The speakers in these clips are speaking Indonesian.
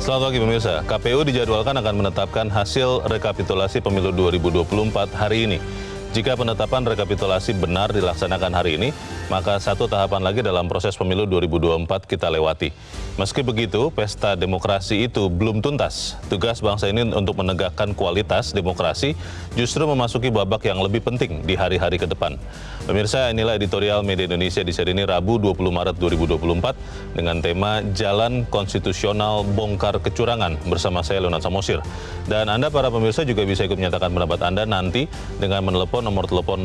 Selamat pagi pemirsa, KPU dijadwalkan akan menetapkan hasil rekapitulasi pemilu 2024 hari ini. Jika penetapan rekapitulasi benar dilaksanakan hari ini, maka satu tahapan lagi dalam proses pemilu 2024 kita lewati. Meski begitu, pesta demokrasi itu belum tuntas. Tugas bangsa ini untuk menegakkan kualitas demokrasi justru memasuki babak yang lebih penting di hari-hari ke depan. Pemirsa, inilah editorial Media Indonesia di seri ini Rabu 20 Maret 2024 dengan tema Jalan Konstitusional Bongkar Kecurangan bersama saya Leonard Samosir. Dan Anda para pemirsa juga bisa ikut menyatakan pendapat Anda nanti dengan menelepon nomor telepon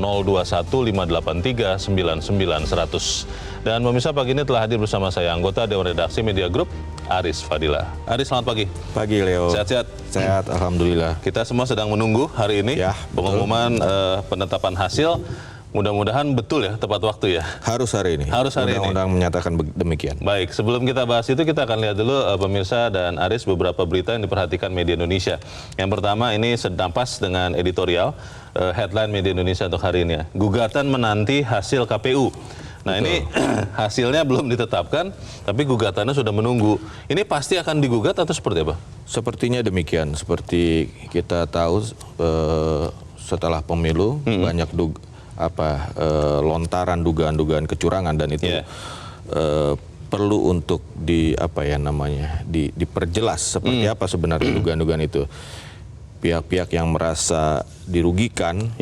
021-583-99-100. Dan pemirsa, pagi ini telah hadir bersama saya anggota Dewan Redaksi Media Group, Aris Fadila. Aris, selamat pagi. Pagi, Leo. Sehat-sehat? Sehat, alhamdulillah. Kita semua sedang menunggu hari ini ya, pengumuman penetapan hasil. Mudah-mudahan betul ya, tepat waktu ya. Harus hari ini. Harus hari ini. Undang-undang menyatakan demikian. Baik, sebelum kita bahas itu, kita akan lihat dulu pemirsa dan Aris beberapa berita yang diperhatikan Media Indonesia. Yang pertama ini sedampas dengan editorial headline Media Indonesia untuk hari ini ya. Gugatan menanti hasil KPU. Nah, betul. Ini hasilnya belum ditetapkan, tapi gugatannya sudah menunggu. Ini pasti akan digugat atau seperti apa? Sepertinya demikian. Seperti kita tahu setelah pemilu banyak lontaran dugaan-dugaan kecurangan, dan itu perlu untuk diperjelas seperti apa sebenarnya dugaan-dugaan itu. Pihak-pihak yang merasa dirugikan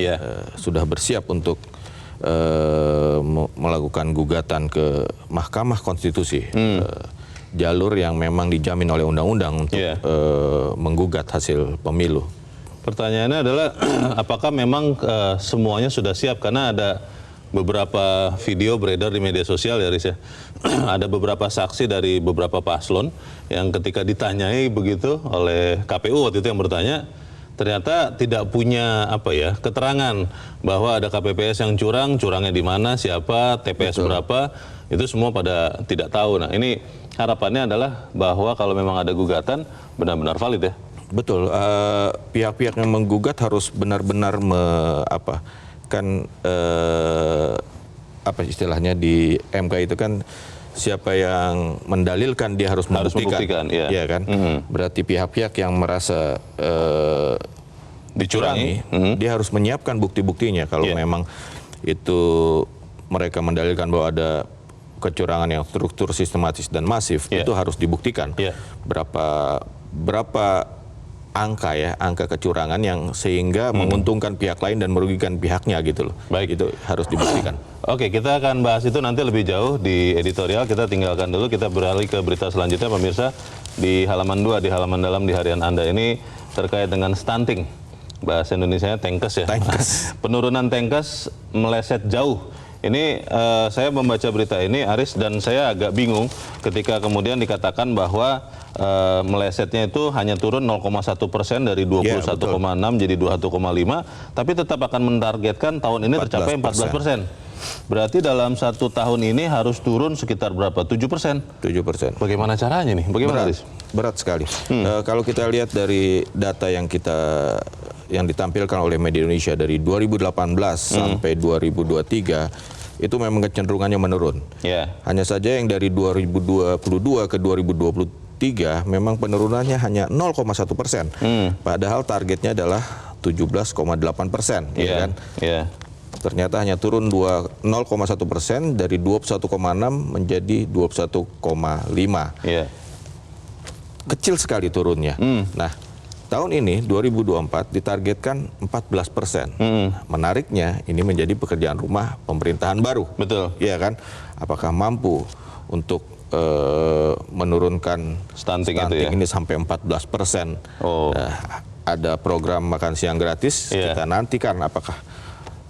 sudah bersiap untuk melakukan gugatan ke Mahkamah Konstitusi, jalur yang memang dijamin oleh undang-undang untuk menggugat hasil pemilu. Pertanyaannya adalah apakah memang semuanya sudah siap, karena ada beberapa video beredar di media sosial ya, Riz ya. Ada beberapa saksi dari beberapa paslon yang ketika ditanyai begitu oleh KPU waktu itu yang bertanya, ternyata tidak punya keterangan bahwa ada KPPS yang curang, curangnya di mana, siapa, TPS berapa, itu semua pada tidak tahu. Nah, ini harapannya adalah bahwa kalau memang ada gugatan benar-benar valid ya. Betul, pihak-pihak yang menggugat harus benar-benar istilahnya di MK itu kan siapa yang mendalilkan dia harus membuktikan ya kan? Berarti pihak-pihak yang merasa dicurangi, dia harus menyiapkan bukti-buktinya. Kalau memang itu mereka mendalilkan bahwa ada kecurangan yang struktur, sistematis dan masif, itu harus dibuktikan. Berapa angka kecurangan yang sehingga menguntungkan pihak lain dan merugikan pihaknya gitu loh. Baik, itu harus dibuktikan. Oke, kita akan bahas itu nanti lebih jauh di editorial. Kita tinggalkan dulu, kita beralih ke berita selanjutnya pemirsa. Di halaman 2, di halaman dalam di harian Anda ini terkait dengan stunting. Bahasa Indonesianya tenkes ya. Tenkes. Penurunan tenkes meleset jauh. Ini saya membaca berita ini, Aris, dan saya agak bingung ketika kemudian dikatakan bahwa melesetnya itu hanya turun 0,1% dari 21,6 jadi 21,5, tapi tetap akan mentargetkan tahun ini tercapai 14%. Berarti dalam 1 tahun ini harus turun sekitar berapa? 7%? 7%. Bagaimana caranya nih? Bagaimana, Aris? Berat sekali. Kalau kita lihat dari data yang ditampilkan oleh Media Indonesia dari 2018 sampai 2023, itu memang kecenderungannya menurun. Hanya saja yang dari 2022 ke 2023 memang penurunannya hanya 0,1%. Padahal targetnya adalah 17,8%. Ternyata hanya turun 0,1% dari 21,6 menjadi 21,5. Kecil sekali turunnya. Nah, tahun ini 2024 ditargetkan 14%. Menariknya ini menjadi pekerjaan rumah pemerintahan baru. Betul. Iya kan? Apakah mampu untuk menurunkan stunting ini sampai 14%? Ada program makan siang gratis. Kita nantikan apakah,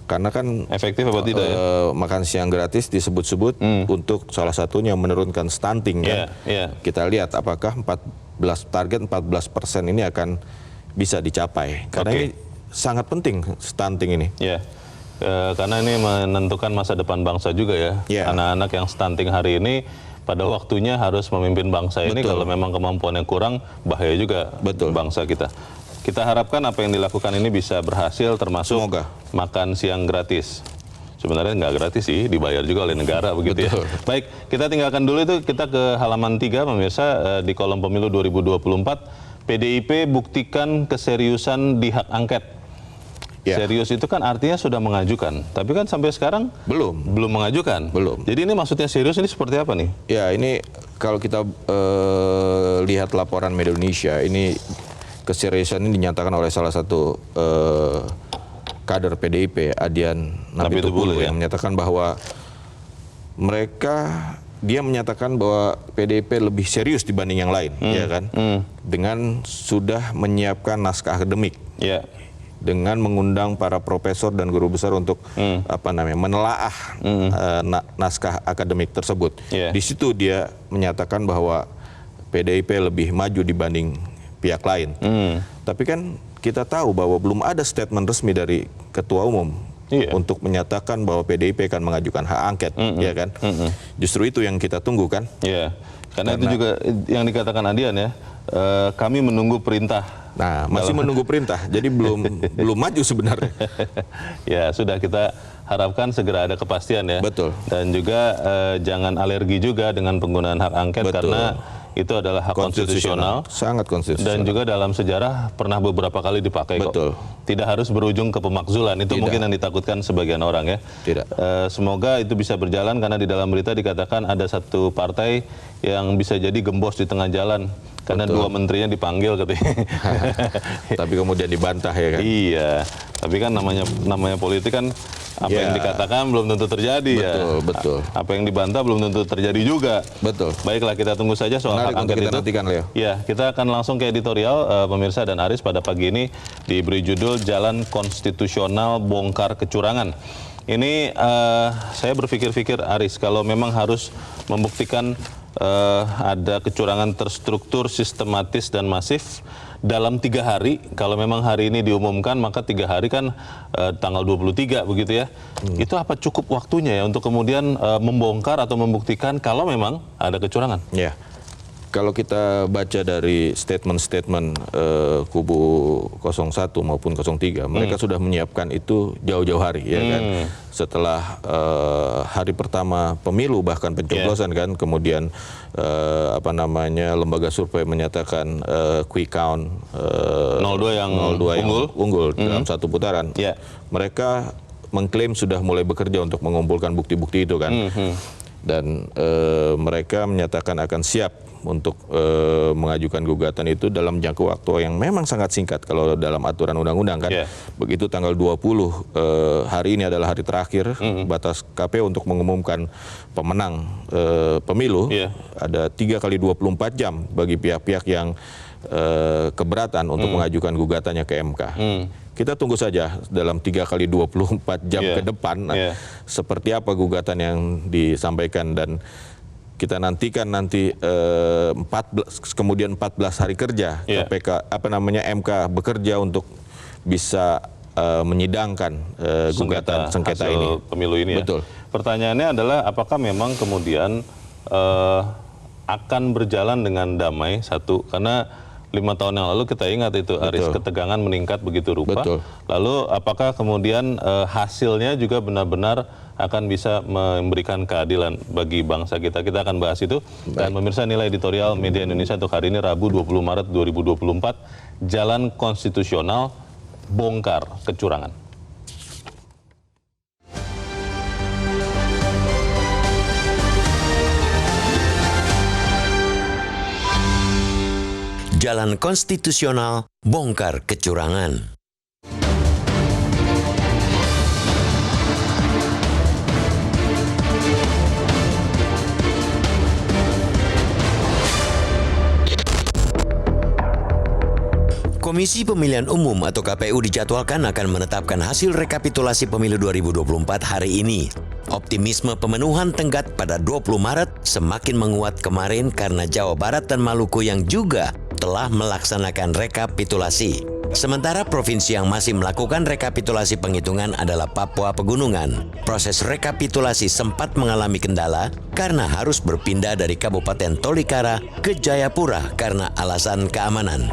karena kan efektif apa tidak ya? Makan siang gratis disebut-sebut untuk salah satunya menurunkan stunting kan. Kita lihat apakah target 14% ini akan bisa dicapai. Karena ini sangat penting stunting ini. Karena ini menentukan masa depan bangsa juga ya. Anak-anak yang stunting hari ini pada waktunya harus memimpin bangsa ini. Kalau memang kemampuannya kurang, bahaya juga bangsa kita. Kita harapkan apa yang dilakukan ini bisa berhasil, termasuk makan siang gratis. sebenarnya nggak gratis sih, dibayar juga oleh negara begitu ya. Baik, kita tinggalkan dulu itu, kita ke halaman 3 pemirsa, di kolom pemilu 2024, PDIP buktikan keseriusan di hak angket. Ya. Serius itu kan artinya sudah mengajukan, tapi kan sampai sekarang belum mengajukan. Belum. Jadi ini maksudnya serius ini seperti apa nih? Ya, ini kalau kita lihat laporan Media Indonesia, ini keseriusan ini dinyatakan oleh salah satu kader PDIP, Adian Napitupulu, yang menyatakan bahwa dia menyatakan bahwa PDIP lebih serius dibanding yang lain, ya kan? Dengan sudah menyiapkan naskah akademik. Ya. Dengan mengundang para profesor dan guru besar untuk menelaah naskah akademik tersebut. Yeah. Di situ dia menyatakan bahwa PDIP lebih maju dibanding pihak lain. Tapi kan kita tahu bahwa belum ada statement resmi dari Ketua Umum untuk menyatakan bahwa PDIP akan mengajukan hak angket, ya kan? Justru itu yang kita tunggu kan? Yeah. Karena itu juga yang dikatakan Adian ya, kami menunggu perintah. Nah, masih menunggu perintah, jadi belum maju sebenarnya. Ya, sudah, kita harapkan segera ada kepastian ya. Betul. Dan juga jangan alergi juga dengan penggunaan hak angket. Betul. Karena itu adalah hak konstitusional. Sangat konstitusional. Dan juga dalam sejarah pernah beberapa kali dipakai. Betul. Kok. Tidak harus berujung ke pemakzulan, itu mungkin yang ditakutkan sebagian orang ya. Tidak. Semoga itu bisa berjalan, karena di dalam berita dikatakan ada satu partai yang bisa jadi gembos di tengah jalan. Karena dua menterinya dipanggil katanya. Tapi kemudian dibantah ya kan? Iya, tapi kan namanya politik kan apa yang dikatakan belum tentu terjadi. Betul. Apa yang dibantah belum tentu terjadi juga. Betul. Baiklah, kita tunggu saja soal hak angket itu. Nantikan, Leo. Ya, kita akan langsung ke editorial, pemirsa dan Aris, pada pagi ini diberi judul Jalan Konstitusional Bongkar Kecurangan. Ini saya berpikir-pikir, Aris, kalau memang harus membuktikan ada kecurangan terstruktur, sistematis dan masif dalam 3 hari. Kalau memang hari ini diumumkan, maka 3 hari kan tanggal 23 begitu ya. Itu apa cukup waktunya ya untuk kemudian membongkar atau membuktikan kalau memang ada kecurangan? Ya. Kalau kita baca dari statement-statement kubu 01 maupun 03, mereka sudah menyiapkan itu jauh-jauh hari, ya kan. Setelah hari pertama pemilu, bahkan pencoblosan kan, kemudian lembaga survei menyatakan quick count 02 yang unggul dalam satu putaran. Mereka mengklaim sudah mulai bekerja untuk mengumpulkan bukti-bukti itu kan. Dan mereka menyatakan akan siap untuk mengajukan gugatan itu dalam jangka waktu yang memang sangat singkat kalau dalam aturan undang-undang kan. Begitu tanggal 20 hari ini adalah hari terakhir batas KPU untuk mengumumkan pemenang pemilu. Ada 3 kali 24 jam bagi pihak-pihak yang keberatan untuk mengajukan gugatannya ke MK. Kita tunggu saja dalam 3 kali 24 jam ke depan seperti apa gugatan yang disampaikan, dan kita nantikan nanti 14 hari kerja MK bekerja untuk bisa menyidangkan gugatan sengketa ini. Pemilu ini. Betul. Pertanyaannya adalah apakah memang kemudian akan berjalan dengan damai, satu, karena 5 tahun yang lalu kita ingat itu, Aris, ketegangan meningkat begitu rupa. Betul. Lalu apakah kemudian hasilnya juga benar-benar akan bisa memberikan keadilan bagi bangsa kita? Kita akan bahas itu. Dan pemirsa, nilai editorial Media Indonesia untuk hari ini Rabu 20 Maret 2024, Jalan Konstitusional Bongkar Kecurangan. Jalan Konstitusional Bongkar Kecurangan. Komisi Pemilihan Umum atau KPU dijadwalkan akan menetapkan hasil rekapitulasi pemilu 2024 hari ini. Optimisme pemenuhan tenggat pada 20 Maret semakin menguat kemarin karena Jawa Barat dan Maluku yang juga telah melaksanakan rekapitulasi. Sementara provinsi yang masih melakukan rekapitulasi penghitungan adalah Papua Pegunungan. Proses rekapitulasi sempat mengalami kendala karena harus berpindah dari Kabupaten Tolikara ke Jayapura karena alasan keamanan.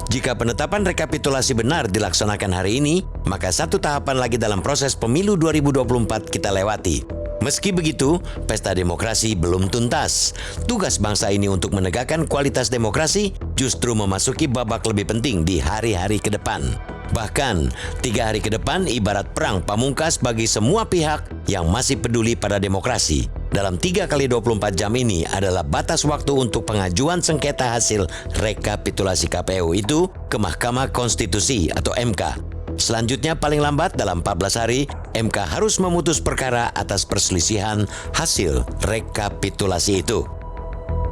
Jika penetapan rekapitulasi benar dilaksanakan hari ini, maka satu tahapan lagi dalam proses pemilu 2024 kita lewati. Meski begitu, pesta demokrasi belum tuntas. Tugas bangsa ini untuk menegakkan kualitas demokrasi justru memasuki babak lebih penting di hari-hari ke depan. Bahkan, 3 hari ke depan ibarat perang pamungkas bagi semua pihak yang masih peduli pada demokrasi. Dalam 3 kali 24 jam ini adalah batas waktu untuk pengajuan sengketa hasil rekapitulasi KPU itu ke Mahkamah Konstitusi atau MK. Selanjutnya paling lambat dalam 14 hari, MK harus memutus perkara atas perselisihan hasil rekapitulasi itu.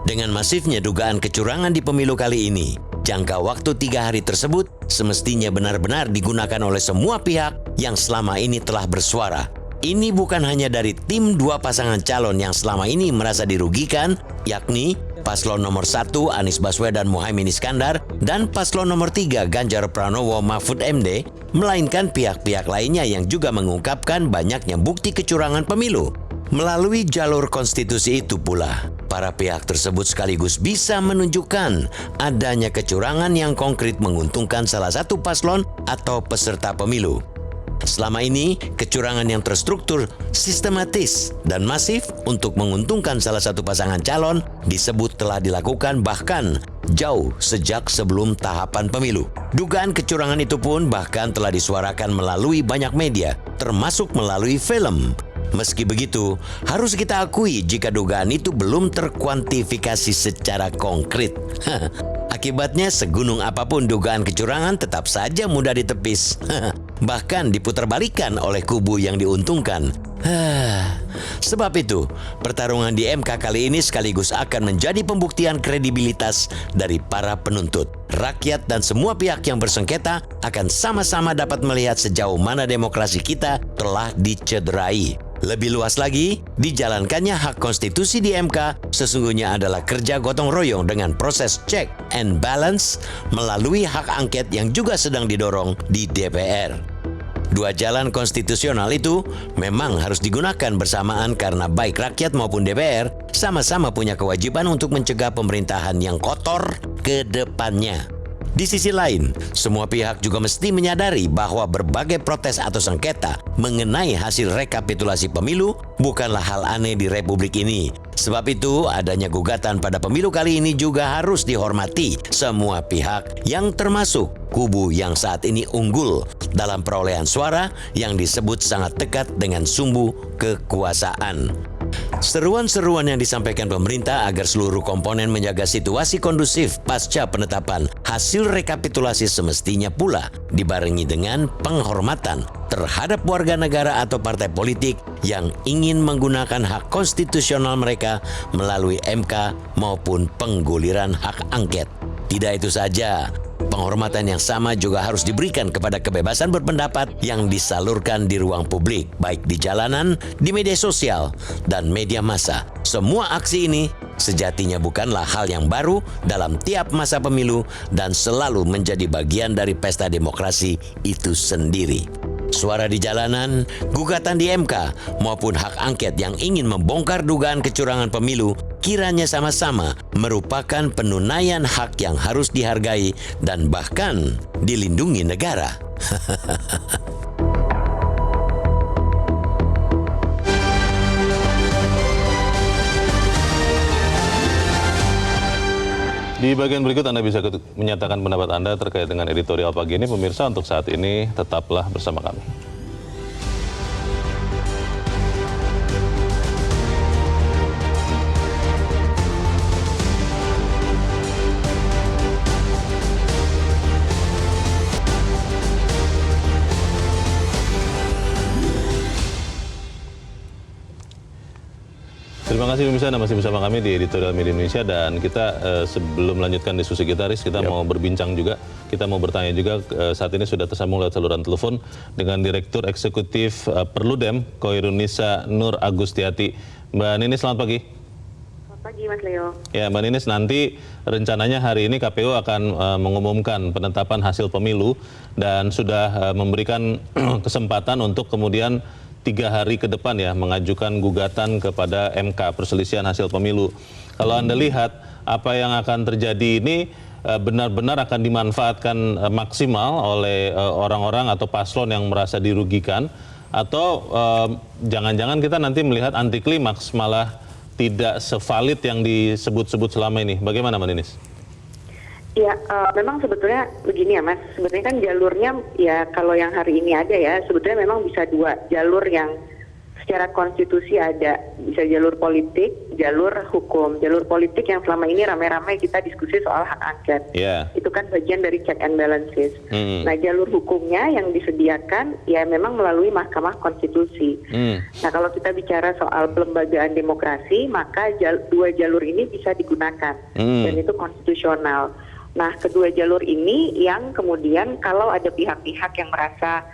Dengan masifnya dugaan kecurangan di pemilu kali ini, jangka waktu 3 hari tersebut semestinya benar-benar digunakan oleh semua pihak yang selama ini telah bersuara. Ini bukan hanya dari tim 2 pasangan calon yang selama ini merasa dirugikan, yakni Paslon nomor 1 Anies Baswedan Muhaimin Iskandar dan Paslon nomor 3 Ganjar Pranowo Mahfud MD, melainkan pihak-pihak lainnya yang juga mengungkapkan banyaknya bukti kecurangan pemilu. Melalui jalur konstitusi itu pula, para pihak tersebut sekaligus bisa menunjukkan adanya kecurangan yang konkret menguntungkan salah satu paslon atau peserta pemilu. Selama ini, kecurangan yang terstruktur, sistematis, dan masif untuk menguntungkan salah satu pasangan calon disebut telah dilakukan bahkan jauh sejak sebelum tahapan pemilu. Dugaan kecurangan itu pun bahkan telah disuarakan melalui banyak media, termasuk melalui film. Meski begitu, harus kita akui jika dugaan itu belum terkuantifikasi secara konkret. Akibatnya, segunung apapun dugaan kecurangan tetap saja mudah ditepis. Bahkan diputarbalikkan oleh kubu yang diuntungkan. Sebab itu, pertarungan di MK kali ini sekaligus akan menjadi pembuktian kredibilitas dari para penuntut. Rakyat dan semua pihak yang bersengketa akan sama-sama dapat melihat sejauh mana demokrasi kita telah dicederai. Lebih luas lagi, dijalankannya hak konstitusi di MK sesungguhnya adalah kerja gotong royong dengan proses check and balance melalui hak angket yang juga sedang didorong di DPR. 2 jalan konstitusional itu memang harus digunakan bersamaan karena baik rakyat maupun DPR sama-sama punya kewajiban untuk mencegah pemerintahan yang kotor ke depannya. Di sisi lain, semua pihak juga mesti menyadari bahwa berbagai protes atau sengketa mengenai hasil rekapitulasi pemilu bukanlah hal aneh di Republik ini. Sebab itu, adanya gugatan pada pemilu kali ini juga harus dihormati semua pihak yang termasuk kubu yang saat ini unggul dalam perolehan suara yang disebut sangat dekat dengan sumbu kekuasaan. Seruan-seruan yang disampaikan pemerintah agar seluruh komponen menjaga situasi kondusif pasca penetapan hasil rekapitulasi semestinya pula dibarengi dengan penghormatan terhadap warga negara atau partai politik yang ingin menggunakan hak konstitusional mereka melalui MK maupun pengguliran hak angket. Tidak itu saja, penghormatan yang sama juga harus diberikan kepada kebebasan berpendapat yang disalurkan di ruang publik, baik di jalanan, di media sosial, dan media massa. Semua aksi ini sejatinya bukanlah hal yang baru dalam tiap masa pemilu dan selalu menjadi bagian dari pesta demokrasi itu sendiri. Suara di jalanan, gugatan di MK, maupun hak angket yang ingin membongkar dugaan kecurangan pemilu kiranya sama-sama merupakan penunaian hak yang harus dihargai dan bahkan dilindungi negara. Di bagian berikut Anda bisa menyatakan pendapat Anda terkait dengan editorial pagi ini. Pemirsa, untuk saat ini tetaplah bersama kami. Terima kasih pemirsa, Anda masih bersama kami di Editorial Media Indonesia, dan kita sebelum melanjutkan diskusi kita, Riz, kita mau berbincang juga, kita mau bertanya juga. Saat ini sudah tersambung lewat saluran telepon dengan Direktur Eksekutif Perludem, Koirunisa Nur Agustiati. Mbak Ninis, selamat pagi. Selamat pagi, Mas Leo. Ya, Mbak Ninis, nanti rencananya hari ini KPU akan mengumumkan penetapan hasil pemilu dan sudah memberikan kesempatan untuk kemudian 3 hari ke depan ya mengajukan gugatan kepada MK perselisihan hasil pemilu. Kalau Anda lihat apa yang akan terjadi ini, benar-benar akan dimanfaatkan maksimal oleh orang-orang atau paslon yang merasa dirugikan, atau jangan-jangan kita nanti melihat anti klimaks malah tidak sevalid yang disebut-sebut selama ini. Bagaimana Mbak Ninis? Ya, memang sebetulnya begini ya Mas, sebetulnya kan jalurnya ya kalau yang hari ini ada ya, sebetulnya memang bisa dua jalur yang secara konstitusi ada, bisa jalur politik, jalur hukum. Jalur politik yang selama ini ramai-ramai kita diskusi soal hak angket, itu kan bagian dari check and balances. Nah jalur hukumnya yang disediakan ya memang melalui Mahkamah Konstitusi. Nah kalau kita bicara soal pelembagaan demokrasi, maka dua jalur ini bisa digunakan dan itu konstitusional. Nah kedua jalur ini yang kemudian kalau ada pihak-pihak yang merasa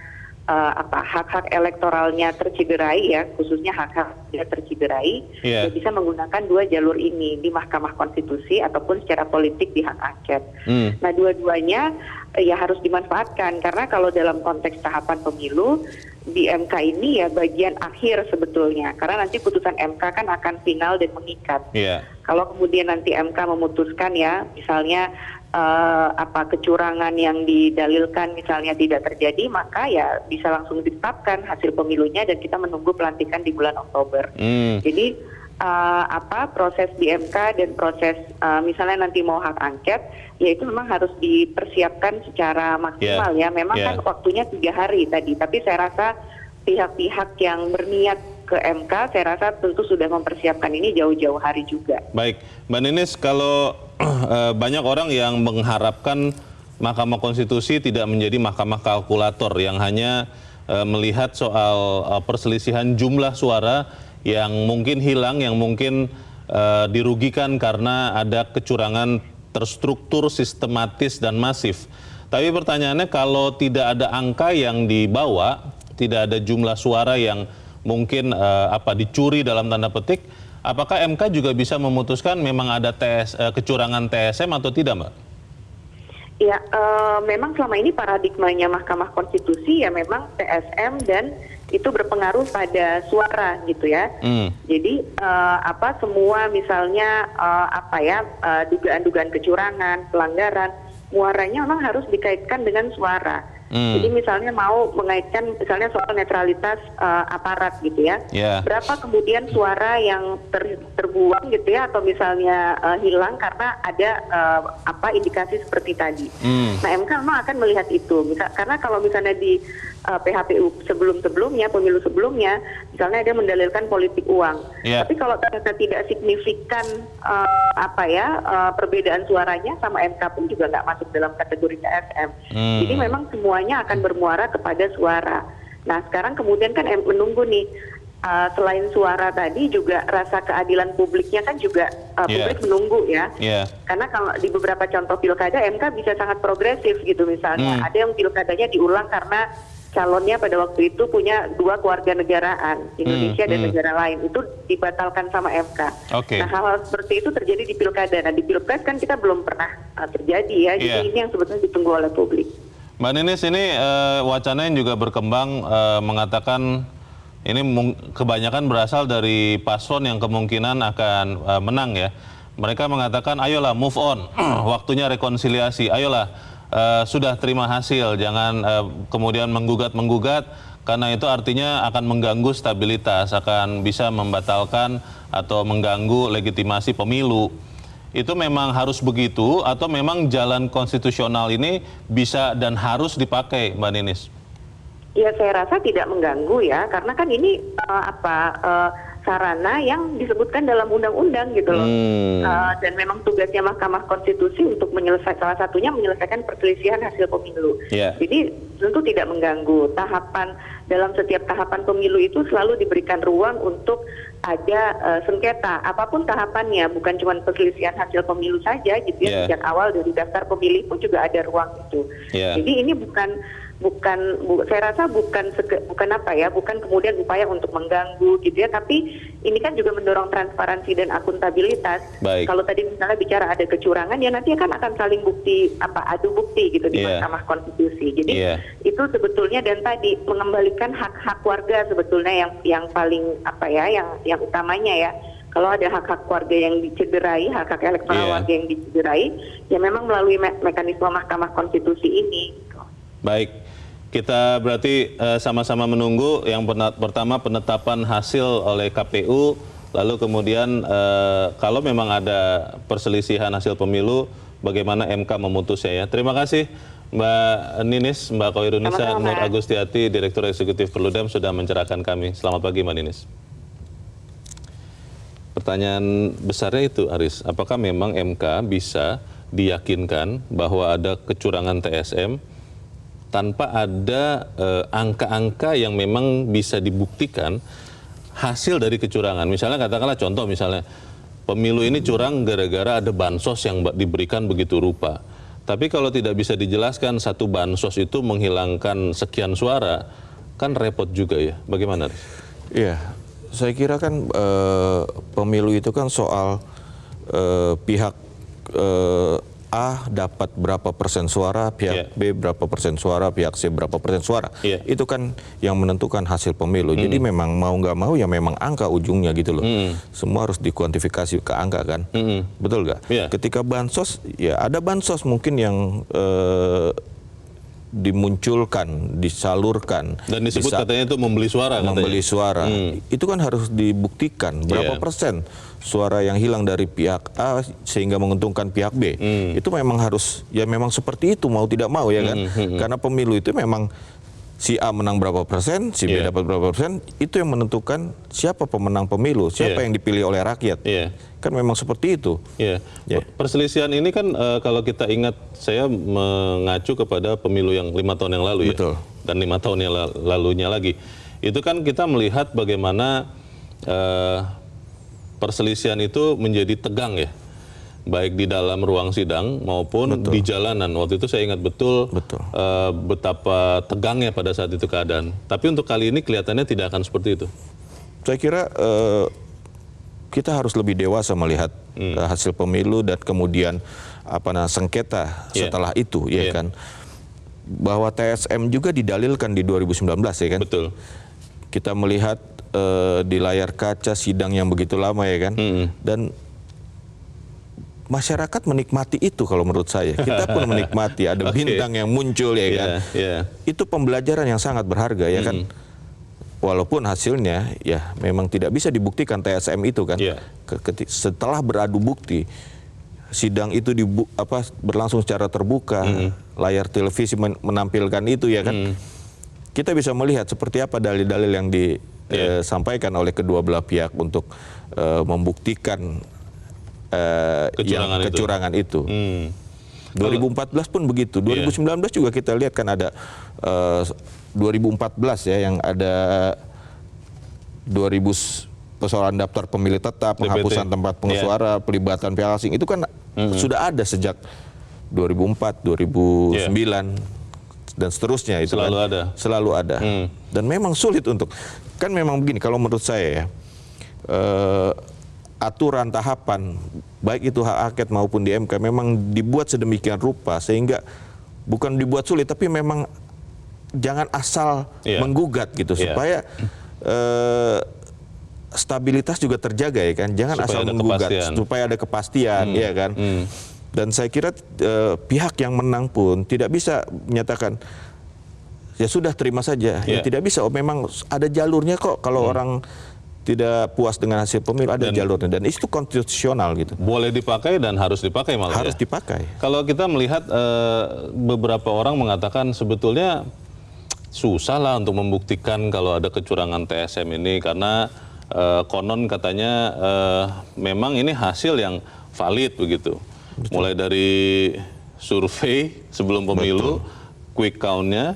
hak-hak elektoralnya tercederai ya, khususnya hak-hak tercederai, dia bisa menggunakan dua jalur ini di Mahkamah Konstitusi ataupun secara politik di hak angket. Nah dua-duanya ya harus dimanfaatkan karena kalau dalam konteks tahapan pemilu di MK ini ya bagian akhir sebetulnya, karena nanti putusan MK kan akan final dan mengikat. Kalau kemudian nanti MK memutuskan ya misalnya kecurangan yang didalilkan misalnya tidak terjadi, maka ya bisa langsung ditetapkan hasil pemilunya dan kita menunggu pelantikan di bulan Oktober. Jadi proses di MK dan proses misalnya nanti mau hak angket, ya itu memang harus dipersiapkan secara maksimal ya. Memang kan waktunya 3 hari tadi, tapi saya rasa pihak-pihak yang berniat ke MK, saya rasa tentu sudah mempersiapkan ini jauh-jauh hari juga. Baik, Mbak Ninis, kalau banyak orang yang mengharapkan Mahkamah Konstitusi tidak menjadi mahkamah kalkulator yang hanya melihat soal perselisihan jumlah suara yang mungkin hilang, yang mungkin dirugikan karena ada kecurangan terstruktur, sistematis, dan masif. Tapi pertanyaannya, kalau tidak ada angka yang dibawa, tidak ada jumlah suara yang mungkin dicuri dalam tanda petik, apakah MK juga bisa memutuskan memang ada kecurangan TSM atau tidak, Mbak? Ya, memang selama ini paradigmanya Mahkamah Konstitusi ya memang TSM dan itu berpengaruh pada suara gitu ya. Jadi semua misalnya dugaan-dugaan kecurangan, pelanggaran, muaranya memang harus dikaitkan dengan suara. Jadi misalnya mau mengaitkan misalnya soal netralitas aparat gitu ya. Berapa kemudian suara yang terbuang gitu ya, atau misalnya hilang karena ada indikasi seperti tadi. Nah MK memang akan melihat itu. Karena kalau misalnya di PHPU sebelum-sebelumnya, pemilu sebelumnya, misalnya dia mendalilkan politik uang. Tapi kalau ternyata tidak signifikan perbedaan suaranya, sama MK pun juga nggak masuk dalam kategori TSM. Jadi memang semuanya akan bermuara kepada suara. Nah sekarang kemudian kan menunggu nih, selain suara tadi juga rasa keadilan publiknya kan juga publik menunggu ya. Karena kalau di beberapa contoh pilkada MK bisa sangat progresif gitu misalnya. Ada yang pilkadanya diulang karena calonnya pada waktu itu punya 2 kewarganegaraan, Indonesia dan negara lain, itu dibatalkan sama MK. Nah hal-hal seperti itu terjadi di pilkada. Nah di pilpres kan kita belum pernah terjadi ya. Jadi ini yang sebetulnya ditunggu oleh publik. Mbak Ninis, ini wacana yang juga berkembang mengatakan ini kebanyakan berasal dari paslon yang kemungkinan akan menang ya. Mereka mengatakan ayolah move on, waktunya rekonsiliasi, ayolah sudah terima hasil, jangan kemudian menggugat-menggugat, karena itu artinya akan mengganggu stabilitas, akan bisa membatalkan atau mengganggu legitimasi pemilu. Itu memang harus begitu atau memang jalan konstitusional ini bisa dan harus dipakai, Mbak Ninis? Ya saya rasa tidak mengganggu ya, karena kan ini sarana yang disebutkan dalam undang-undang gitu loh. Dan memang tugasnya Mahkamah Konstitusi untuk salah satunya menyelesaikan perselisihan hasil pemilu. Jadi tentu tidak mengganggu. Dalam setiap tahapan pemilu itu selalu diberikan ruang untuk ada sengketa, apapun tahapannya, bukan cuma perselisihan hasil pemilu saja gitu ya. Sejak awal dari daftar pemilih pun juga ada ruang itu. Jadi ini saya rasa bukan kemudian upaya untuk mengganggu gitu ya, tapi ini kan juga mendorong transparansi dan akuntabilitas. Kalau tadi misalnya bicara ada kecurangan, ya nanti akan saling adu bukti gitu di Mahkamah Konstitusi. Jadi itu sebetulnya, dan tadi mengembalikan hak-hak warga sebetulnya yang paling yang utamanya ya. Kalau ada hak-hak warga yang dicederai, hak-hak elektoral warga yang dicederai, ya memang melalui mekanisme Mahkamah Konstitusi ini. Baik, kita berarti sama-sama menunggu yang pertama penetapan hasil oleh KPU, lalu kemudian kalau memang ada perselisihan hasil pemilu, bagaimana MK memutusnya ya. Terima kasih Mbak Ninis, Mbak Koirunisa Nur Agustiati, Direktur Eksekutif Perludem sudah mencerahkan kami. Selamat pagi Mbak Ninis. Pertanyaan besarnya itu, Aris, apakah memang MK bisa diyakinkan bahwa ada kecurangan TSM tanpa ada angka-angka yang memang bisa dibuktikan hasil dari kecurangan? Misalnya katakanlah contoh, misalnya pemilu ini curang gara-gara ada bansos yang diberikan begitu rupa. Tapi kalau tidak bisa dijelaskan satu bansos itu menghilangkan sekian suara, kan repot juga ya. Bagaimana, Aris? Iya. Saya kira kan pemilu itu kan soal pihak A dapat berapa persen suara, pihak B berapa persen suara, pihak C berapa persen suara. Itu kan yang menentukan hasil pemilu. Jadi memang mau nggak mau ya memang angka ujungnya gitu loh. Semua harus dikuantifikasi ke angka kan. Betul nggak? Ketika bansos, ya ada bansos mungkin yang dimunculkan, disalurkan. Dan disebut katanya itu membeli suara. Membeli suara. Itu kan harus dibuktikan berapa persen suara yang hilang dari pihak A sehingga menguntungkan pihak B. Itu memang harus, ya memang seperti itu mau tidak mau ya kan. Karena pemilu itu memang si A menang berapa persen, si B dapat berapa persen, itu yang menentukan siapa pemenang pemilu, siapa yang dipilih oleh rakyat. Kan memang seperti itu. Perselisihan ini kan kalau kita ingat, saya mengacu kepada pemilu yang 5 tahun yang lalu. Betul. Dan 5 tahun yang lalunya lagi. Itu kan kita melihat bagaimana perselisihan itu menjadi tegang ya. Baik di dalam ruang sidang maupun di jalanan. Waktu itu saya ingat betul. Betapa tegangnya pada saat itu keadaan. Tapi untuk kali ini kelihatannya tidak akan seperti itu. Saya kira kita harus lebih dewasa melihat hasil pemilu dan kemudian sengketa setelah itu, ya kan. Bahwa TSM juga didalilkan di 2019, ya kan. Betul. Kita melihat di layar kaca sidang yang begitu lama, ya kan. Dan masyarakat menikmati itu kalau menurut saya. Kita pun menikmati ada bintang yang muncul, ya kan. Itu pembelajaran yang sangat berharga, ya kan. Walaupun hasilnya ya memang tidak bisa dibuktikan TSM itu kan. Setelah beradu bukti, sidang itu berlangsung secara terbuka, layar televisi menampilkan itu, ya kan. Kita bisa melihat seperti apa dalil-dalil yang disampaikan oleh kedua belah pihak untuk membuktikan kecurangan itu. 2014 pun begitu. 2019 juga kita lihat kan ada 2014 ya yang ada 2000 persoalan daftar pemilih tetap, penghapusan tempat pengesuara, pelibatan pihak asing itu kan sudah ada sejak 2004, 2009 dan seterusnya itu selalu kan. ada. Selalu ada. Dan memang sulit untuk, kan memang begini kalau menurut saya ya, aturan tahapan baik itu hak angket maupun di MK memang dibuat sedemikian rupa sehingga bukan dibuat sulit tapi memang jangan asal menggugat gitu supaya stabilitas juga terjaga, ya kan. Jangan supaya asal menggugat supaya ada kepastian, ya kan. Dan saya kira pihak yang menang pun tidak bisa menyatakan ya sudah terima saja. Ya tidak bisa. Memang ada jalurnya kok kalau orang tidak puas dengan hasil pemilu, ada jalurnya, dan itu konstitusional gitu. Boleh dipakai dan harus dipakai malah. Harus dipakai. Kalau kita melihat beberapa orang mengatakan sebetulnya susah lah untuk membuktikan kalau ada kecurangan TSM ini karena konon katanya memang ini hasil yang valid begitu. Mulai dari survei sebelum pemilu, quick count-nya,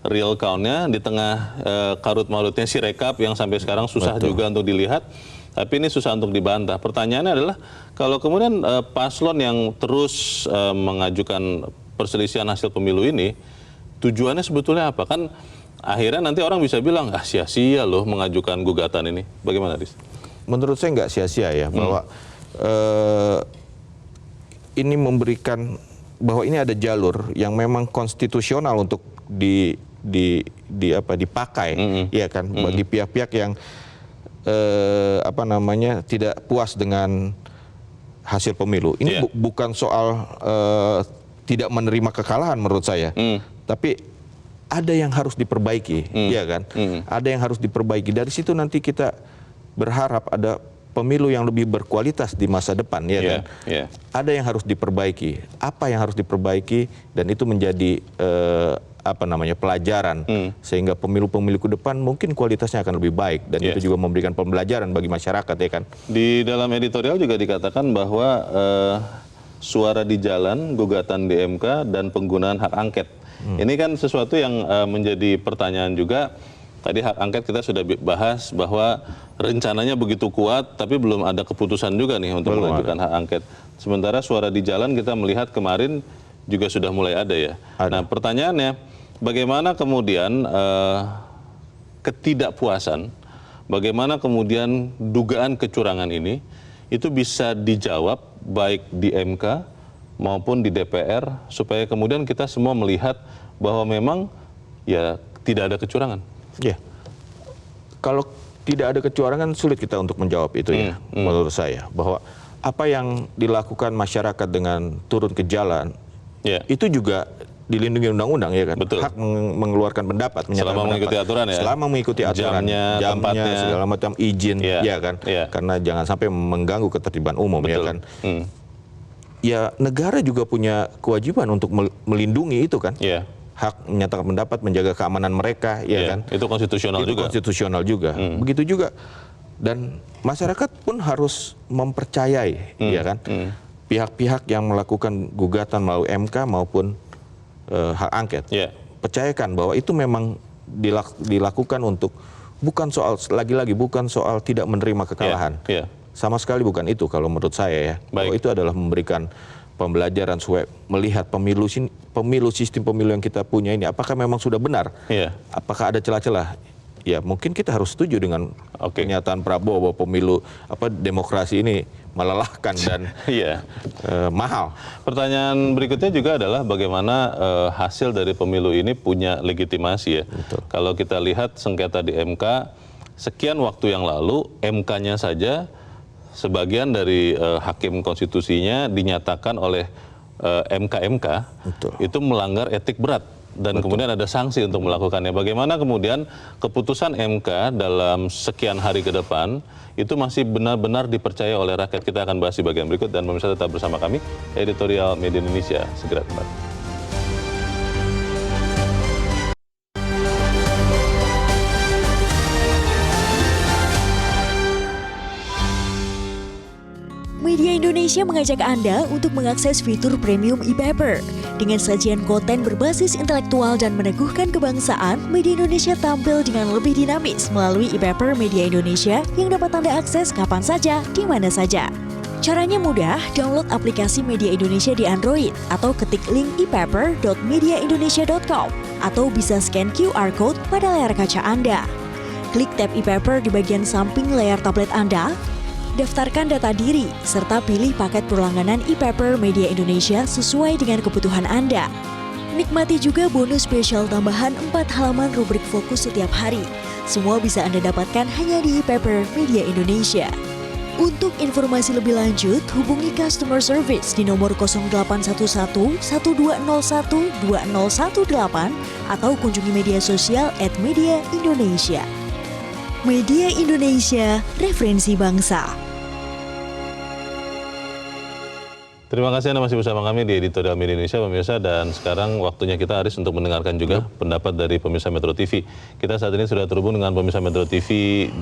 real count-nya, di tengah karut-marutnya si rekap yang sampai sekarang susah juga untuk dilihat, tapi ini susah untuk dibantah. Pertanyaannya adalah kalau kemudian paslon yang terus mengajukan perselisihan hasil pemilu ini, tujuannya sebetulnya apa? Kan akhirnya nanti orang bisa bilang, sia-sia loh mengajukan gugatan ini. Bagaimana, Riz? Menurut saya nggak sia-sia ya, bahwa ini memberikan bahwa ini ada jalur yang memang konstitusional untuk dipakai, ya kan, bagi pihak-pihak yang tidak puas dengan hasil pemilu. Ini bukan soal tidak menerima kekalahan menurut saya, tapi ada yang harus diperbaiki, ya kan? Ada yang harus diperbaiki. Dari situ nanti kita berharap ada pemilu yang lebih berkualitas di masa depan, ya kan? Ada yang harus diperbaiki. Apa yang harus diperbaiki, dan itu menjadi pelajaran, sehingga pemilu-pemilu ke depan mungkin kualitasnya akan lebih baik, dan itu juga memberikan pembelajaran bagi masyarakat, ya kan? Di dalam editorial juga dikatakan bahwa suara di jalan, gugatan di MK, dan penggunaan hak angket. Ini kan sesuatu yang menjadi pertanyaan juga. Tadi hak angket kita sudah bahas bahwa rencananya begitu kuat, tapi belum ada keputusan juga nih untuk mengajukan hak angket. Sementara suara di jalan kita melihat kemarin juga sudah mulai ada, ya. Nah, pertanyaannya, bagaimana kemudian ketidakpuasan, bagaimana kemudian dugaan kecurangan ini itu bisa dijawab baik di MK maupun di DPR, supaya kemudian kita semua melihat bahwa memang ya tidak ada kecurangan. Ya, kalau tidak ada kecurangan sulit kita untuk menjawab itu, ya. Menurut saya bahwa apa yang dilakukan masyarakat dengan turun ke jalan, itu juga dilindungi undang-undang, ya kan? Betul. Hak mengeluarkan pendapat, selama mengikuti aturan, ya. Selama mengikuti aturan, jamnya, segala macam izin, ya kan? Karena jangan sampai mengganggu ketertiban umum, ya kan? Ya, negara juga punya kewajiban untuk melindungi itu, kan? Hak menyatakan pendapat, menjaga keamanan mereka, ya kan? Itu konstitusional juga. Konstitusional juga. Begitu juga, dan masyarakat pun harus mempercayai, ya kan? Pihak-pihak yang melakukan gugatan melalui MK maupun hak angket, percayakan bahwa itu memang dilakukan untuk bukan soal, lagi-lagi bukan soal tidak menerima kekalahan. Sama sekali bukan itu kalau menurut saya, ya. Bahwa itu adalah memberikan pembelajaran supaya melihat pemilu, sistem pemilu yang kita punya ini apakah memang sudah benar, apakah ada celah-celah. Ya, mungkin kita harus setuju dengan pernyataan Prabowo bahwa pemilu demokrasi ini melelahkan dan mahal. Pertanyaan berikutnya juga adalah bagaimana hasil dari pemilu ini punya legitimasi, ya. Kalau kita lihat sengketa di MK, sekian waktu yang lalu MK-nya saja sebagian dari hakim konstitusinya dinyatakan oleh MK-MK itu melanggar etik berat, dan kemudian ada sanksi untuk melakukannya. Bagaimana kemudian keputusan MK dalam sekian hari ke depan itu masih benar-benar dipercaya oleh rakyat? Kita akan bahas di bagian berikut, dan pemirsa tetap bersama kami. Editorial Media Indonesia segera kembali. Media Indonesia mengajak Anda untuk mengakses fitur premium e-paper. Dengan sajian konten berbasis intelektual dan meneguhkan kebangsaan, Media Indonesia tampil dengan lebih dinamis melalui e-paper Media Indonesia yang dapat Anda akses kapan saja, di mana saja. Caranya mudah, download aplikasi Media Indonesia di Android atau ketik link e-paper.mediaindonesia.com atau bisa scan QR code pada layar kaca Anda. Klik tab e-paper di bagian samping layar tablet Anda, daftarkan data diri, serta pilih paket perlangganan e-paper Media Indonesia sesuai dengan kebutuhan Anda. Nikmati juga bonus spesial tambahan 4 halaman rubrik fokus setiap hari. Semua bisa Anda dapatkan hanya di e-paper Media Indonesia. Untuk informasi lebih lanjut, hubungi customer service di nomor 0811 1201 2018 atau kunjungi media sosial @mediaindonesia. Media Indonesia, referensi bangsa. Terima kasih Anda masih bersama kami di Editorial Media Indonesia, pemirsa, dan sekarang waktunya kita, Aris, untuk mendengarkan juga pendapat dari pemirsa Metro TV. Kita saat ini sudah terhubung dengan pemirsa Metro TV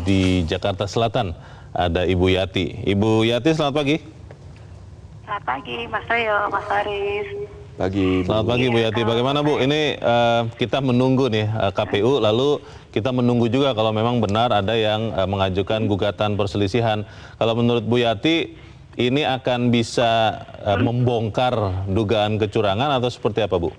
di Jakarta Selatan. Ada Ibu Yati. Ibu Yati, selamat pagi. Selamat pagi, Mas Ryo, Mas Haris. Pagi, Bu. Selamat pagi, Bu Yati. Bagaimana, Bu? Ini kita menunggu nih KPU, lalu kita menunggu juga kalau memang benar ada yang mengajukan gugatan perselisihan. Kalau menurut Bu Yati, ini akan bisa membongkar dugaan kecurangan atau seperti apa, Bu?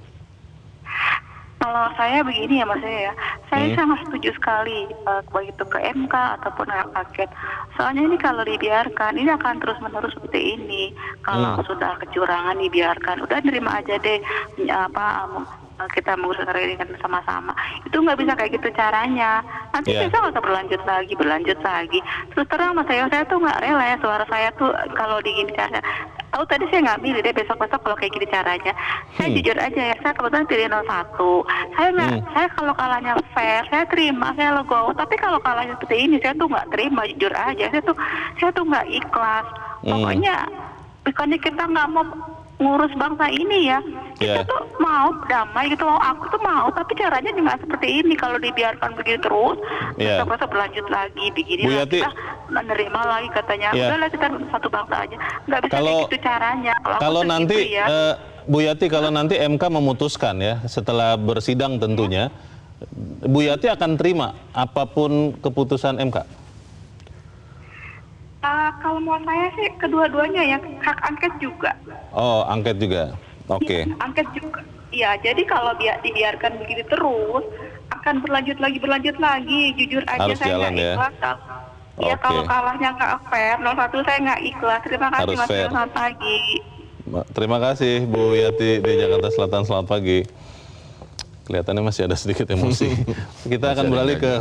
Kalau saya begini ya, Mas Ryo, ya. Saya sangat setuju sekali baik itu ke MK ataupun hak angket. Soalnya ini kalau dibiarkan, ini akan terus-menerus seperti ini. Kalau sudah kecurangan dibiarkan, udah nerima aja deh kita mengurus ini kan sama-sama. Itu nggak bisa kayak gitu caranya. Nanti bisa nggak berlanjut lagi. Terus terang mas saya tuh nggak rela ya suara saya tuh kalau digini caranya. Tahu tadi saya nggak milih deh besok-besok kalau kayak gini caranya. Saya jujur aja ya, saya kebetulan pilih 01. Saya kalau kalahnya fair, saya terima, saya legowo. Tapi kalau kalahnya seperti ini, saya tuh nggak terima, jujur aja. Saya tuh nggak ikhlas. Pokoknya bukannya kita nggak mau ngurus bangsa ini ya, kita tuh mau damai gitu, aku tuh mau, tapi caranya juga seperti ini. Kalau dibiarkan begitu terus, besok berlanjut lagi begini Bu lagi, Yati, kita menerima lagi katanya, udahlah kita satu bangsa aja, nggak bisa kayak gitu caranya. Kalau nanti gitu ya. Bu Yati, kalau nanti MK memutuskan ya, setelah bersidang tentunya, Bu Yati akan terima apapun keputusan MK? Kalau mau saya sih kedua-duanya ya, hak angket juga. Oh, angket juga. Oke. Angket juga. Ya, jadi kalau dibiarkan begitu terus akan berlanjut lagi. Jujur aja Harus saya jalan nggak ya. ikhlas. Ya kalau kalahnya nggak fair, 01 saya nggak ikhlas. Terima kasih Harus Mas, fair. selamat pagi. Terima kasih Bu Yati di Jakarta Selatan, selamat pagi. Kelihatannya masih ada sedikit emosi. Kita akan beralih ke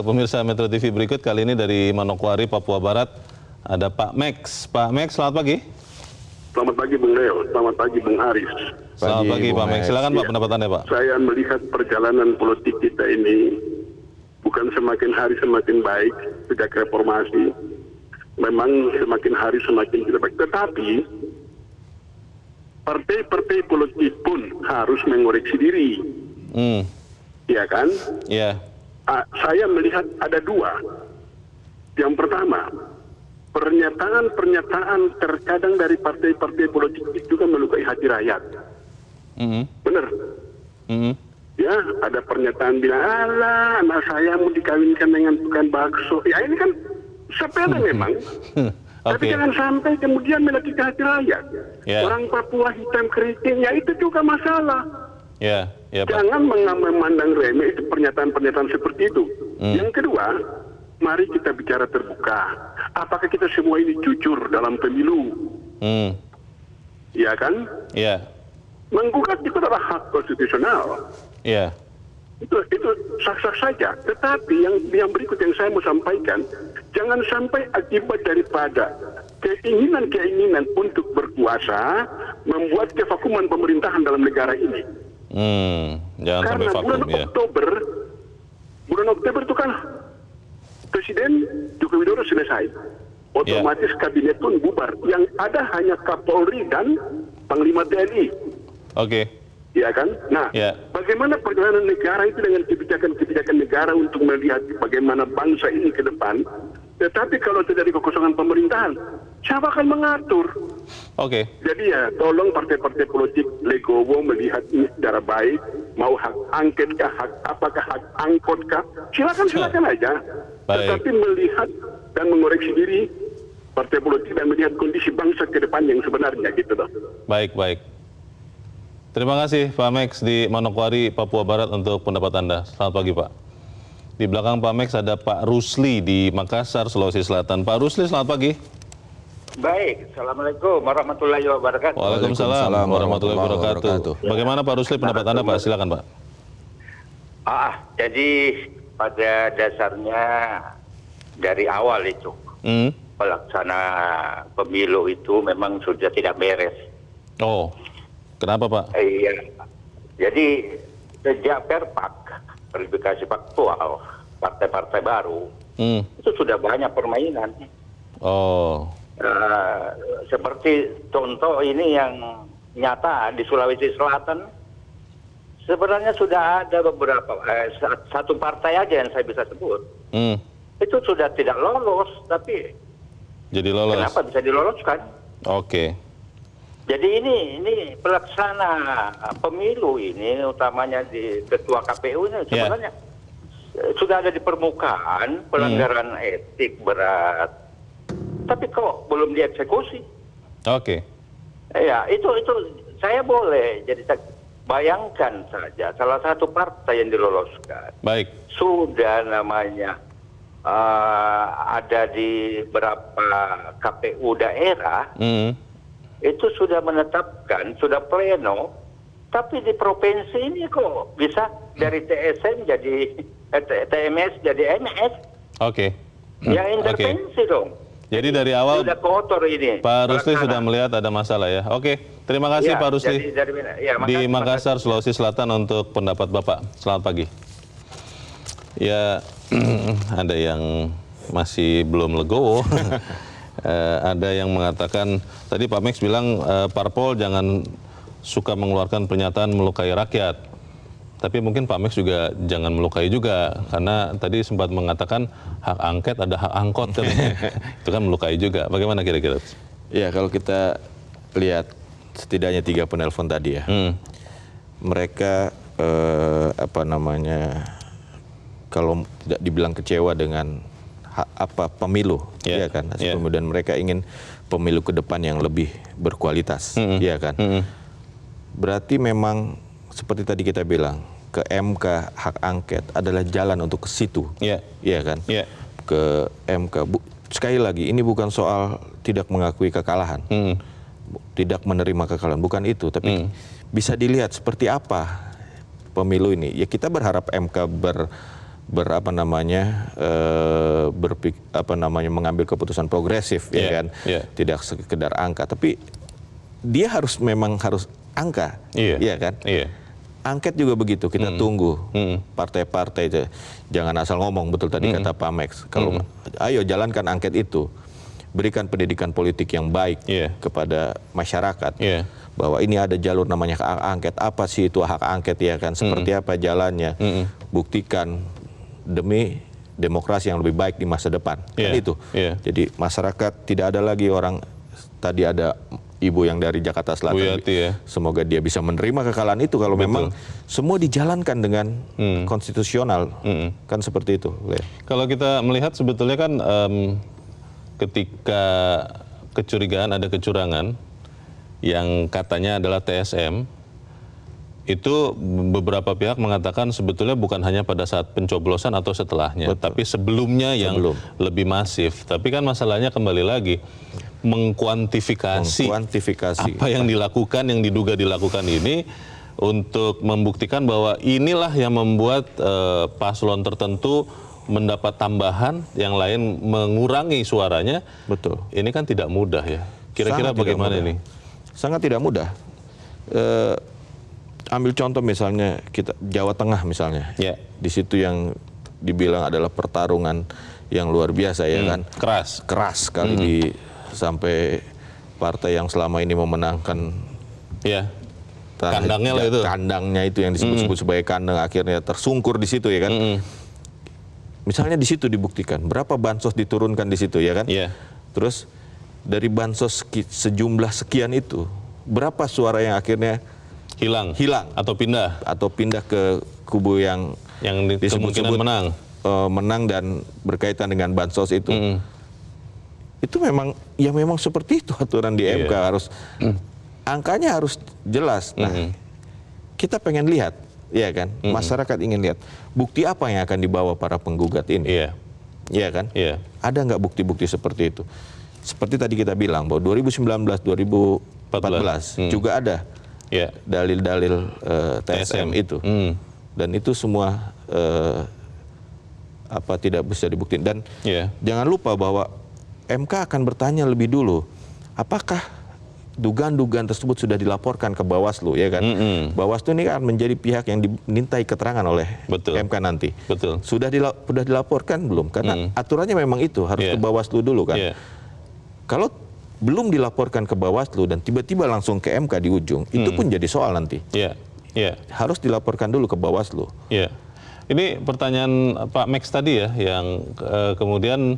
pemirsa Metro TV berikut. Kali ini dari Manokwari, Papua Barat, ada Pak Max. Pak Max, selamat pagi. Selamat pagi Bung Leo, selamat pagi Bung Aris. Selamat pagi Pak Max. Silakan Pak pendapatannya Pak. Saya melihat perjalanan politik kita ini bukan semakin hari semakin baik sejak reformasi. Memang semakin hari semakin tidak baik. Tetapi partai-partai politik pun harus mengoreksi diri. Iya kan? Iya. Saya melihat ada dua. Yang pertama, pernyataan-pernyataan terkadang dari partai-partai politik itu juga melukai hati rakyat. Benar? Ya, ada pernyataan bilang, alah, anak saya mau dikawinkan dengan tukang bakso. Ya ini kan sepele memang. Tapi jangan sampai kemudian menyakiti hati rakyat. Orang Papua hitam keriting, ya itu juga masalah. Pak. Jangan memandang remeh itu pernyataan-pernyataan seperti itu. Yang kedua, mari kita bicara terbuka. Apakah kita semua ini jujur dalam pemilu? Iya kan? Iya. Menggugat itu adalah hak konstitusional. Iya. Itu sah-sah saja. Tetapi yang berikut yang saya mau sampaikan, jangan sampai akibat daripada keinginan untuk berkuasa membuat kevakuman pemerintahan dalam negara ini. Jangan sampai vakum ya. Bulan Oktober itu kan Presiden Joko Widodo selesai. Otomatis kabinet pun bubar. Yang ada hanya Kapolri dan Panglima TNI. Iya kan? Nah, bagaimana perjalanan negara itu dengan kebijakan-kebijakan negara untuk melihat bagaimana bangsa ini ke depan. Tetapi kalau terjadi kekosongan pemerintahan, siapa akan mengatur? Jadi ya, tolong partai-partai politik legowo melihat ini secara baik. Mau hak angket kah, apakah hak angkot kah? Silakan aja. Tetapi melihat dan mengoreksi diri partai politik dan melihat kondisi bangsa ke depan yang sebenarnya gitu loh. Baik. Terima kasih Pak Max di Manokwari, Papua Barat untuk pendapat Anda. Selamat pagi Pak. Di belakang Pak Max ada Pak Rusli di Makassar, Sulawesi Selatan. Pak Rusli, selamat pagi. Baik, Assalamualaikum warahmatullahi wabarakatuh. Waalaikumsalam warahmatullahi wabarakatuh. Bagaimana Pak Rusli pendapat Anda Pak? Silakan Pak. Jadi pada dasarnya dari awal itu pelaksana pemilu itu memang sudah tidak beres. Kenapa Pak? Iya, jadi sejak Perpak, verifikasi faktual, partai-partai baru, itu sudah banyak permainan. Seperti contoh ini yang nyata di Sulawesi Selatan, sebenarnya sudah ada beberapa, satu partai aja yang saya bisa sebut, itu sudah tidak lolos, tapi jadi lolos. Kenapa bisa diloloskan? Jadi ini pelaksana pemilu ini, utamanya di ketua KPU ini sebenarnya sudah ada di permukaan pelanggaran etik berat, tapi kok belum dieksekusi? Ya itu saya boleh jadi bayangkan saja salah satu partai yang diloloskan. Baik. Sudah namanya ada di beberapa KPU daerah, itu sudah menetapkan, sudah pleno, tapi di provinsi ini kok bisa dari TSM jadi TMS jadi MS. Oke. Yang intervensi dong. Jadi dari awal sudah kotor ini. Pak Rusli sudah melihat ada masalah ya. Oke, terima kasih Ya, Pak Rusli di Makassar, Sulawesi Selatan untuk pendapat Bapak. Selamat pagi. Ya, ada yang masih belum legowo. Ada yang mengatakan, tadi Pak Max bilang parpol jangan suka mengeluarkan pernyataan melukai rakyat. Tapi mungkin Pak Max juga jangan melukai juga, karena tadi sempat mengatakan hak angket ada hak angkot. Itu kan melukai juga. Bagaimana kira-kira? Ya, kalau kita lihat setidaknya 3 penelpon tadi ya, mereka kalau tidak dibilang kecewa dengan pemilu, ya kan? Kemudian mereka ingin pemilu ke depan yang lebih berkualitas, ya kan? Berarti memang seperti tadi kita bilang, ke MK hak angket adalah jalan untuk ke situ, ya kan? Ke MK. Sekali lagi, ini bukan soal tidak mengakui kekalahan, tidak menerima kekalahan, bukan itu. Tapi bisa dilihat seperti apa pemilu ini. Ya kita berharap MK mengambil keputusan progresif, ya kan? Tidak sekedar angka, tapi dia memang harus angka, ya kan? Angket juga begitu, kita tunggu partai-partai itu jangan asal ngomong, betul tadi kata Pak Max. Kalau ayo jalankan angket itu, berikan pendidikan politik yang baik kepada masyarakat, bahwa ini ada jalur namanya hak angket. Apa sih itu hak angket, ya kan? Seperti apa jalannya? Buktikan demi demokrasi yang lebih baik di masa depan, kan itu. Jadi masyarakat tidak ada lagi orang, tadi ada Ibu yang dari Jakarta Selatan, semoga dia bisa menerima kekalahan itu kalau memang semua dijalankan dengan konstitusional, kan seperti itu. Kalau kita melihat sebetulnya kan ketika ada kecurangan yang katanya adalah TSM, itu beberapa pihak mengatakan sebetulnya bukan hanya pada saat pencoblosan atau setelahnya, tapi sebelumnya yang lebih masif. Tapi kan masalahnya kembali lagi mengkuantifikasi apa yang dilakukan, yang diduga dilakukan ini untuk membuktikan bahwa inilah yang membuat paslon tertentu mendapat tambahan, yang lain mengurangi suaranya. Betul. Ini kan tidak mudah ya. Kira-kira bagaimana ini? Sangat tidak mudah. Ambil contoh misalnya kita Jawa Tengah misalnya, di situ yang dibilang adalah pertarungan yang luar biasa, ya kan? Keras sekali sampai partai yang selama ini memenangkan kandangnya itu yang disebut-sebut sebagai kandang, akhirnya tersungkur di situ, ya kan? Misalnya di situ dibuktikan berapa bansos diturunkan di situ, ya kan? Terus dari bansos sejumlah sekian itu berapa suara yang akhirnya hilang atau pindah ke kubu yang kemungkinan menang dan berkaitan dengan bansos itu. Itu memang seperti itu aturan di MK, harus angkanya harus jelas. Nah, kita pengen lihat, ya kan? Masyarakat ingin lihat bukti apa yang akan dibawa para penggugat ini. Iya kan? Ada nggak bukti-bukti seperti itu? Seperti tadi kita bilang bahwa 2019, 2014 juga ada dalil-dalil TSM itu, dan itu semua tidak bisa dibuktikan. Dan jangan lupa bahwa MK akan bertanya lebih dulu, apakah dugaan-dugaan tersebut sudah dilaporkan ke Bawaslu, ya kan? Bawaslu ini akan menjadi pihak yang dimintai keterangan oleh MK nanti. Sudah dilaporkan belum? Karena aturannya memang itu harus ke Bawaslu dulu, kan? Kalau belum dilaporkan ke Bawaslu dan tiba-tiba langsung ke MK di ujung, itu pun jadi soal nanti. Harus dilaporkan dulu ke Bawaslu. Ini pertanyaan Pak Max tadi ya, yang kemudian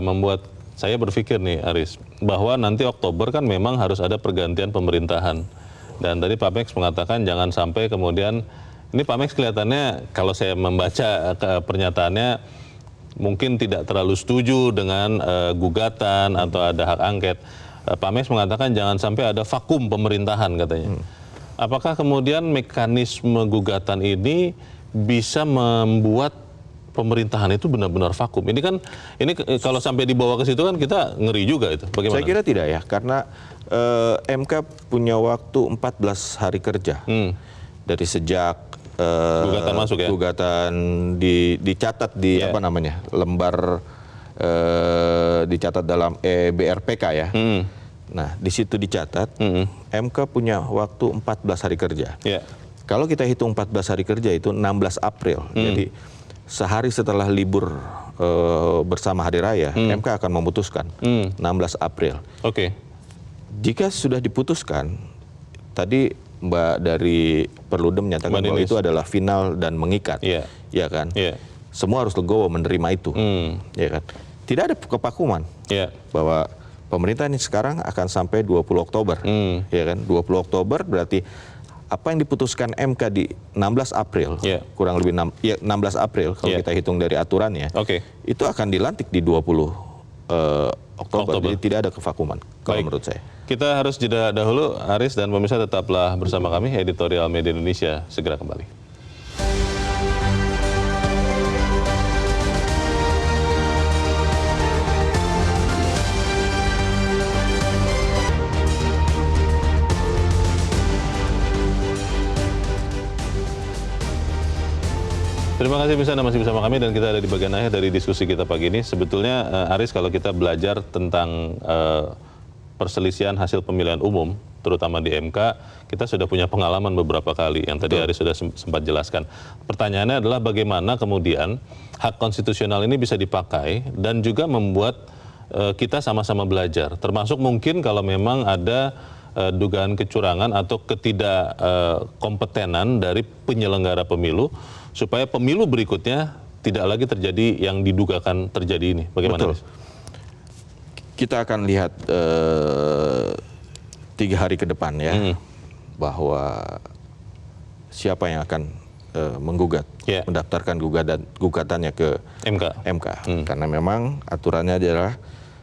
membuat saya berpikir nih, Aris, bahwa nanti Oktober kan memang harus ada pergantian pemerintahan. Dan tadi Pak Max mengatakan jangan sampai kemudian, ini Pak Max kelihatannya kalau saya membaca pernyataannya mungkin tidak terlalu setuju dengan gugatan atau ada hak angket. Pak Max mengatakan jangan sampai ada vakum pemerintahan, katanya. Apakah kemudian mekanisme gugatan ini bisa membuat pemerintahan itu benar-benar vakum? Ini kan, ini kalau sampai dibawa ke situ kan kita ngeri juga itu. Bagaimana? Saya kira tidak ya, karena MK punya waktu 14 hari kerja dari sejak gugatan masuk ya. Gugatan dicatat di apa namanya lembar dicatat dalam BRPK ya. Nah di situ dicatat MK punya waktu 14 hari kerja. Kalau kita hitung 14 hari kerja itu 16 April. Jadi sehari setelah libur bersama Hari Raya, MK akan memutuskan 16 April. Oke. Jika sudah diputuskan, tadi Mbak dari Perludem menyatakan bahwa itu adalah final dan mengikat, ya kan? Semua harus legowo menerima itu, ya kan? Tidak ada kevakuman bahwa pemerintah ini sekarang akan sampai 20 Oktober, ya kan? 20 Oktober berarti apa yang diputuskan MK di 16 April, kurang lebih 16 April kalau kita hitung dari aturannya, itu akan dilantik di 20 Oktober. Jadi tidak ada kevakuman kalau menurut saya. Kita harus jeda dahulu, Aris dan pemirsa tetaplah bersama kami, Editorial Media Indonesia segera kembali. Terima kasih bisa Anda masih bersama kami dan kita ada di bagian akhir dari diskusi kita pagi ini. Sebetulnya Aris, kalau kita belajar tentang perselisihan hasil pemilihan umum, terutama di MK, kita sudah punya pengalaman beberapa kali yang tadi Aris sudah sempat jelaskan. Pertanyaannya adalah bagaimana kemudian hak konstitusional ini bisa dipakai dan juga membuat kita sama-sama belajar. Termasuk mungkin kalau memang ada dugaan kecurangan atau ketidakkompetenan dari penyelenggara pemilu, supaya pemilu berikutnya tidak lagi terjadi yang didugakan terjadi ini. Bagaimana? Betul. Kita akan lihat 3 hari ke depan ya, bahwa siapa yang akan menggugat, mendaftarkan gugatannya ke MK. Karena memang aturannya adalah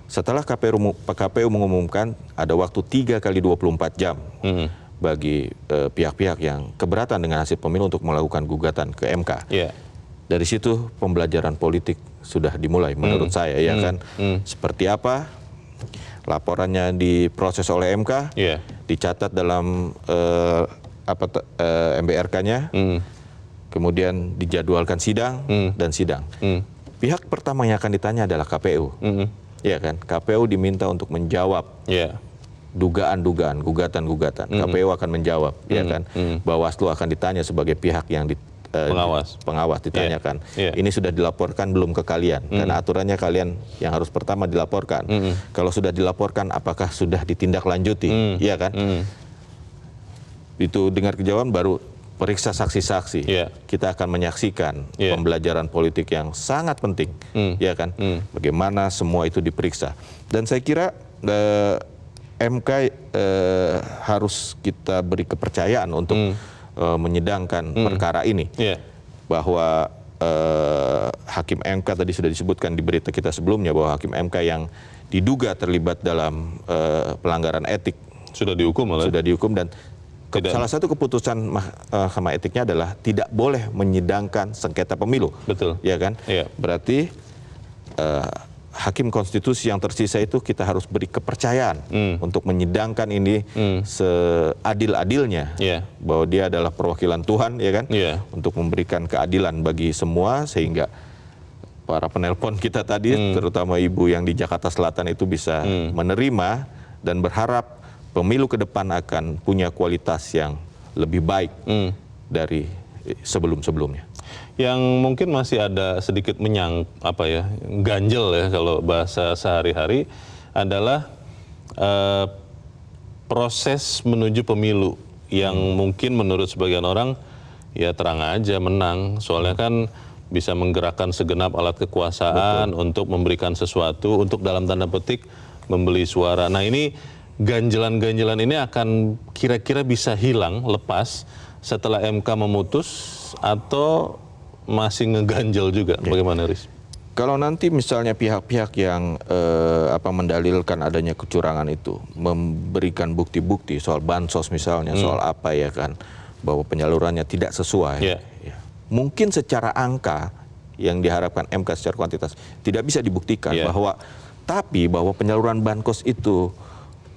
setelah KPU mengumumkan ada waktu 3 kali 24 jam bagi pihak-pihak yang keberatan dengan hasil pemilu untuk melakukan gugatan ke MK. Dari situ pembelajaran politik sudah dimulai menurut saya, ya kan. Seperti apa laporannya diproses oleh MK, dicatat dalam MBRK-nya, kemudian dijadwalkan sidang dan sidang. Pihak pertama yang akan ditanya adalah KPU, ya kan. KPU diminta untuk menjawab dugaan-dugaan, gugatan-gugatan. KPU akan menjawab, ya kan. Bawaslu akan ditanya sebagai pihak yang pengawas ditanyakan. Ini sudah dilaporkan belum ke kalian? Karena aturannya kalian yang harus pertama dilaporkan. Kalau sudah dilaporkan, apakah sudah ditindaklanjuti? Ya kan? Itu dengar jawaban baru periksa saksi-saksi. Kita akan menyaksikan pembelajaran politik yang sangat penting, ya kan? Bagaimana semua itu diperiksa. Dan saya kira MK harus kita beri kepercayaan untuk menyidangkan perkara ini, bahwa Hakim MK tadi sudah disebutkan di berita kita sebelumnya bahwa Hakim MK yang diduga terlibat dalam pelanggaran etik sudah dihukum, dan salah satu keputusan Mahkamah Etiknya adalah tidak boleh menyidangkan sengketa pemilu. Ya kan? Berarti Hakim konstitusi yang tersisa itu kita harus beri kepercayaan untuk menyidangkan ini seadil-adilnya, bahwa dia adalah perwakilan Tuhan, ya kan, untuk memberikan keadilan bagi semua, sehingga para penelpon kita tadi, terutama ibu yang di Jakarta Selatan itu bisa menerima dan berharap pemilu ke depan akan punya kualitas yang lebih baik dari sebelum-sebelumnya. Yang mungkin masih ada sedikit ganjel ya kalau bahasa sehari-hari adalah proses menuju pemilu yang mungkin menurut sebagian orang ya terang aja menang, soalnya kan bisa menggerakkan segenap alat kekuasaan untuk memberikan sesuatu, untuk dalam tanda petik membeli suara. Nah ini ganjelan-ganjelan ini akan kira-kira bisa hilang, lepas setelah MK memutus, atau masih ngeganjel juga? Bagaimana, Riz? Kalau nanti misalnya pihak-pihak yang mendalilkan adanya kecurangan itu memberikan bukti-bukti soal bansos misalnya, soal apa ya kan, bahwa penyalurannya tidak sesuai. Ya. Mungkin secara angka yang diharapkan MK secara kuantitas tidak bisa dibuktikan bahwa penyaluran bansos itu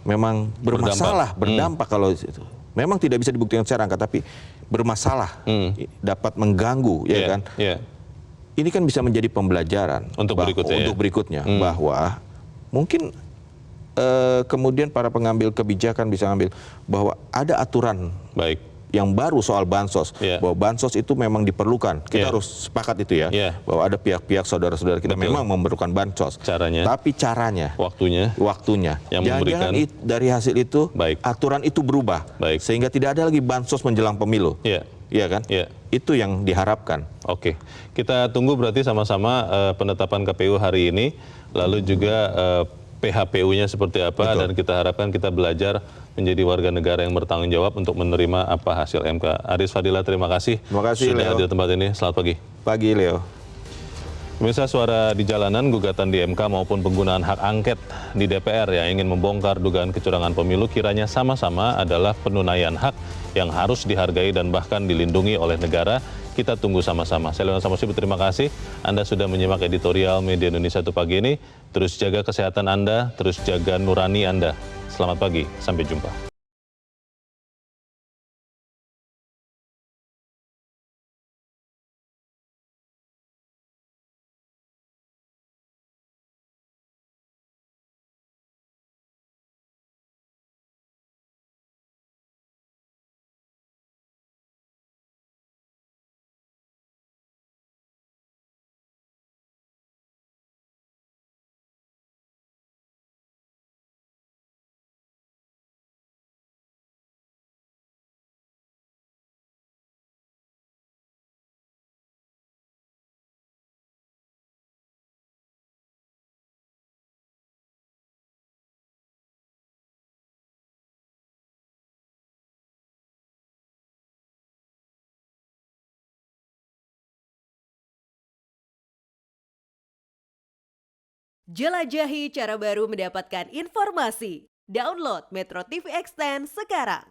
memang bermasalah, berdampak kalau itu. Memang tidak bisa dibuktikan secara angka, tapi bermasalah, dapat mengganggu, ya kan? Ini kan bisa menjadi pembelajaran untuk berikutnya, bahwa mungkin kemudian para pengambil kebijakan bisa ambil bahwa ada aturan yang baru soal bansos, bahwa bansos itu memang diperlukan. Kita harus sepakat itu ya, bahwa ada pihak-pihak saudara-saudara kita memang memerlukan bansos. Tapi caranya, waktunya, yang memberikan dari hasil itu aturan itu berubah, sehingga tidak ada lagi bansos menjelang pemilu. Iya kan? Itu yang diharapkan. Oke, kita tunggu berarti sama-sama penetapan KPU hari ini, lalu juga PHPU-nya seperti apa, dan kita harapkan kita belajar menjadi warga negara yang bertanggung jawab untuk menerima apa hasil MK. Aris Fadila, terima kasih sudah hadir di tempat ini. Selamat pagi. Pagi, Leo. Pemirsa, suara di jalanan, gugatan di MK maupun penggunaan hak angket di DPR yang ingin membongkar dugaan kecurangan pemilu kiranya sama-sama adalah penunaian hak yang harus dihargai dan bahkan dilindungi oleh negara. Kita tunggu sama-sama. Saya Leon Samusi, berterima kasih Anda sudah menyimak editorial Media Indonesia itu pagi ini. Terus jaga kesehatan Anda, terus jaga nurani Anda. Selamat pagi, sampai jumpa. Jelajahi cara baru mendapatkan informasi. Download Metro TV Extend sekarang.